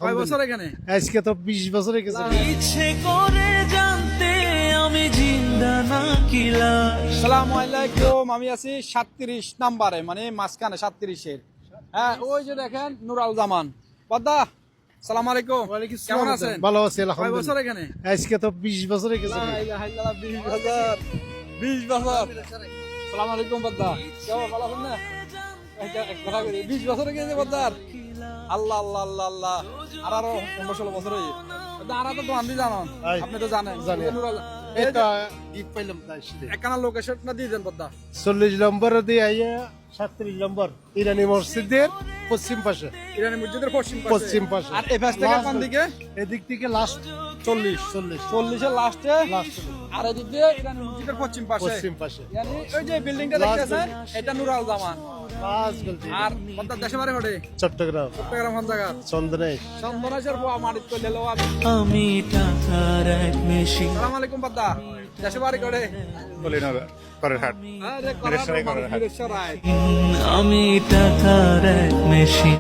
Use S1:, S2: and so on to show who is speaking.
S1: কয় বছর এখানে?
S2: আজকে তো 20 বছরে গেছে।
S3: ইচ্ছে করে জানতে আমি জিন্দা না কিলা।
S1: আসসালামু আলাইকুম, আমি আছি 37 নাম্বারে, মানে মাঝখানে 37-এর। হ্যাঁ, ওই যে দেখেন নুরাল জামান পদ্মা। সালাম আলাইকুম, কেমন আছেন?
S2: ভালো আছি
S1: কয় বছর
S2: আলহামদুলিল্লাহ।
S1: এখানে?
S2: আজকে তো 20 বছরে গেছে।
S1: 20 বছর। 20 বছর। সালাম আলাইকুম পদ্মা, কেমন ভালো আছেন না? 20 বছরে গেছে পদ্মার। আল্লাহ আল্লাহ আল্লাহ আল্লাহ, আর আরো 15-16 বছর হয়ে আর তো দোকান জানো, আপনি তো জানেন।
S2: জানি। এটা গিফট পাইলাম তাই সাথে।
S1: একখানা লোকেশনটা দিয়ে দেন পদ্মা।
S2: 40 নম্বর দিয়ে আইয়া 37 নম্বর ইরানি মসজিদের পশ্চিম পাশে।
S1: ইরানি মসজিদের
S2: পশ্চিম পাশে।
S1: আর এই পাশ থেকে কোন দিকে?
S2: এদিক থেকে লাস্ট 40
S1: এর লাস্টে। আর এদিক দিয়ে ইরানি মসজিদের পশ্চিম পাশে। মানে ওই যে বিল্ডিংটা দেখতেছেন, এটা নুরাল জামান। আর পদ্মার দেশে বাড়ি হটে
S2: চট্টগ্রাম
S1: কোন জায়গা?
S2: চন্দনেশ।
S1: চন্দনেশ্বর মাটিত কইলে লো আমি।
S3: আমি টাকার এক মেশিন।
S1: সালাম আলাইকুম পদ্মা, দেশে বাড়ি করে?
S2: করেরহাট।
S1: আরে করার মিরেশ্বর রায়।
S3: আমি টাকার এক মেশিন।